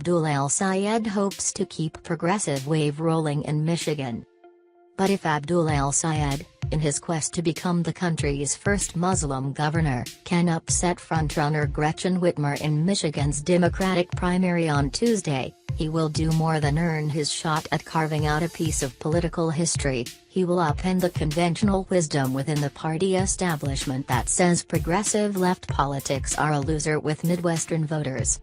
Abdul El-Sayed hopes to keep progressive wave rolling in Michigan. But if Abdul El-Sayed, in his quest to become the country's first Muslim governor, can upset frontrunner Gretchen Whitmer in Michigan's Democratic primary on Tuesday, he will do more than earn his shot at carving out a piece of political history. He will upend the conventional wisdom within the party establishment that says progressive left politics are a loser with Midwestern voters.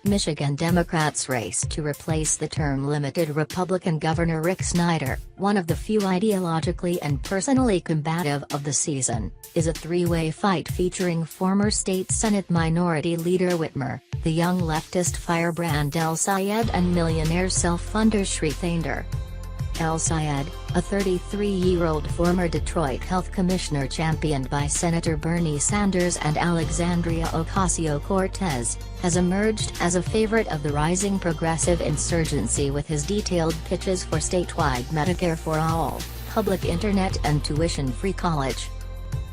Michigan Democrats race to replace the term-limited Republican Governor Rick Snyder, one of the few ideologically and personally combative of the season, is a three-way fight featuring former state Senate Minority Leader Whitmer, the young leftist firebrand El-Sayed and millionaire self-funder Srithander. El-Sayed, a 33-year-old former Detroit health commissioner championed by Senator Bernie Sanders and Alexandria Ocasio-Cortez, has emerged as a favorite of the rising progressive insurgency with his detailed pitches for statewide Medicare for all, public internet and tuition-free college.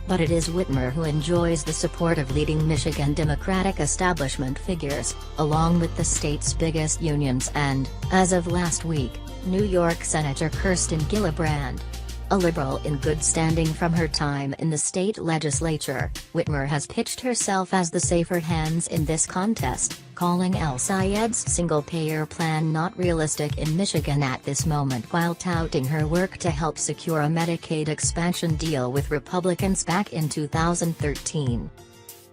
But it is Whitmer who enjoys the support of leading Michigan Democratic establishment figures, along with the state's biggest unions and, as of last week, New York Senator Kirsten Gillibrand. A liberal in good standing from her time in the state legislature, Whitmer has pitched herself as the safer hands in this contest, calling El-Sayed's single-payer plan not realistic in Michigan at this moment while touting her work to help secure a Medicaid expansion deal with Republicans back in 2013.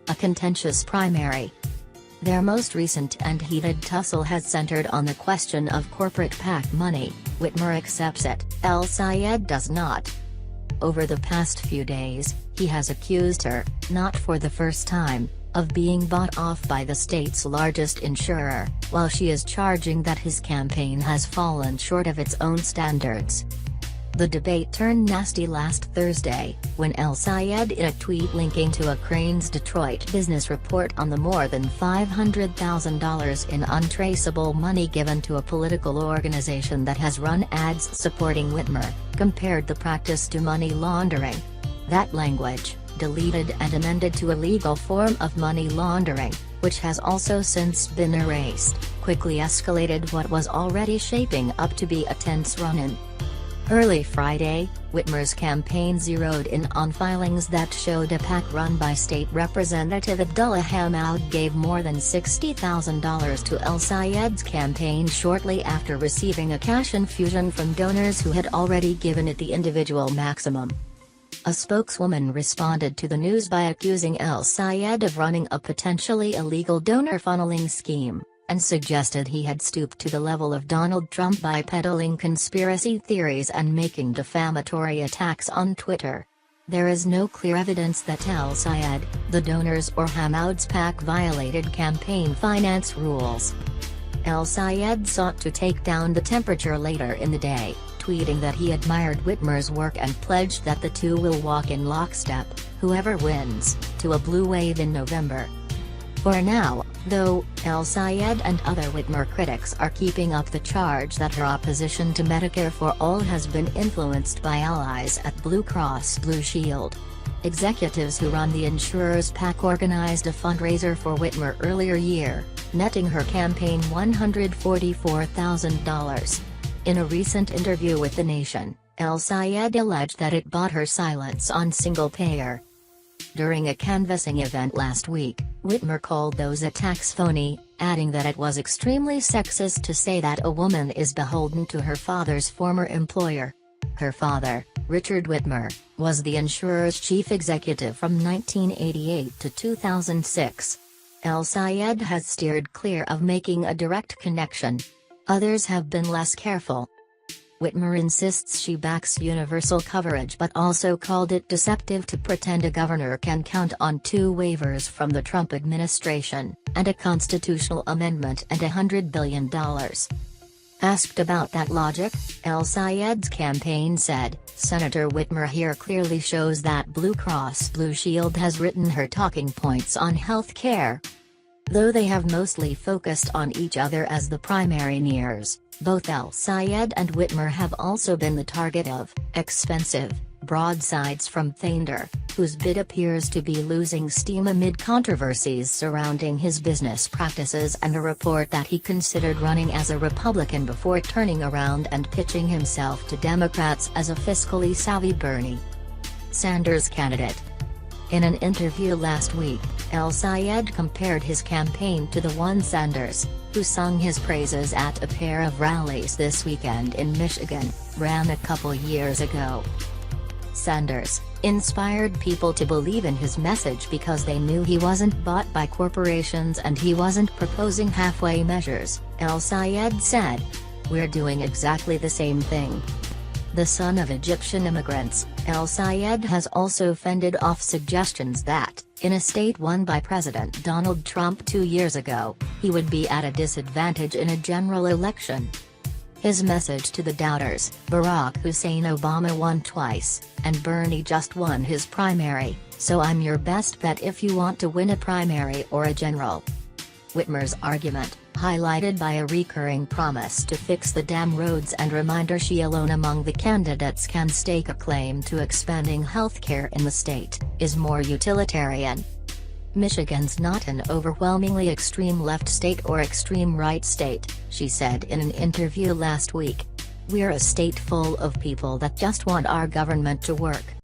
A contentious primary. Their most recent and heated tussle has centered on the question of corporate PAC money. Whitmer accepts it, El-Sayed does not. Over the past few days, he has accused her, not for the first time, of being bought off by the state's largest insurer, while she is charging that his campaign has fallen short of its own standards. The debate turned nasty last Thursday, when El-Sayed in a tweet linking to a Crain's Detroit business report on the more than $500,000 in untraceable money given to a political organization that has run ads supporting Whitmer, compared the practice to money laundering. That language, deleted and amended to a legal form of money laundering, which has also since been erased, quickly escalated what was already shaping up to be a tense run-in. Early Friday, Whitmer's campaign zeroed in on filings that showed a PAC run by State Representative Abdul El-Sayed gave more than $60,000 to El-Sayed's campaign shortly after receiving a cash infusion from donors who had already given it the individual maximum. A spokeswoman responded to the news by accusing El-Sayed of running a potentially illegal donor funneling scheme, and suggested he had stooped to the level of Donald Trump by peddling conspiracy theories and making defamatory attacks on Twitter. There is no clear evidence that El-Sayed, the donors or Hamoud's PAC violated campaign finance rules. El-Sayed sought to take down the temperature later in the day, tweeting that he admired Whitmer's work and pledged that the two will walk in lockstep, whoever wins, to a blue wave in November. For now, though, El-Sayed and other Whitmer critics are keeping up the charge that her opposition to Medicare for All has been influenced by allies at Blue Cross Blue Shield. Executives who run the insurer's PAC organized a fundraiser for Whitmer earlier year, netting her campaign $144,000. In a recent interview with The Nation, El-Sayed alleged that it bought her silence on single-payer. During a canvassing event last week, Whitmer called those attacks phony, adding that it was extremely sexist to say that a woman is beholden to her father's former employer. Her father, Richard Whitmer, was the insurer's chief executive from 1988 to 2006. El-Sayed has steered clear of making a direct connection. Others have been less careful. Whitmer insists she backs universal coverage but also called it deceptive to pretend a governor can count on 2 waivers from the Trump administration, and a constitutional amendment and $100 billion. Asked about that logic, El-Sayed's campaign said, "Senator Whitmer here clearly shows that Blue Cross Blue Shield has written her talking points on health care." Though they have mostly focused on each other as the primary nears, both El-Sayed and Whitmer have also been the target of expensive, broadsides from Thander, whose bid appears to be losing steam amid controversies surrounding his business practices and a report that he considered running as a Republican before turning around and pitching himself to Democrats as a fiscally savvy Bernie Sanders candidate. In an interview last week, El-Sayed compared his campaign to the one Sanders, who sung his praises at a pair of rallies this weekend in Michigan, ran a couple years ago. Sanders inspired people to believe in his message because they knew he wasn't bought by corporations and he wasn't proposing halfway measures, El-Sayed said. "We're doing exactly the same thing." The son of Egyptian immigrants, El-Sayed has also fended off suggestions that, in a state won by President Donald Trump 2 years ago, he would be at a disadvantage in a general election. His message to the doubters: Barack Hussein Obama won twice, and Bernie just won his primary, so I'm your best bet if you want to win a primary or a general. Whitmer's argument, highlighted by a recurring promise to fix the damn roads and reminder she alone among the candidates can stake a claim to expanding healthcare in the state, is more utilitarian. "Michigan's not an overwhelmingly extreme left state or extreme right state," she said in an interview last week. "We're a state full of people that just want our government to work.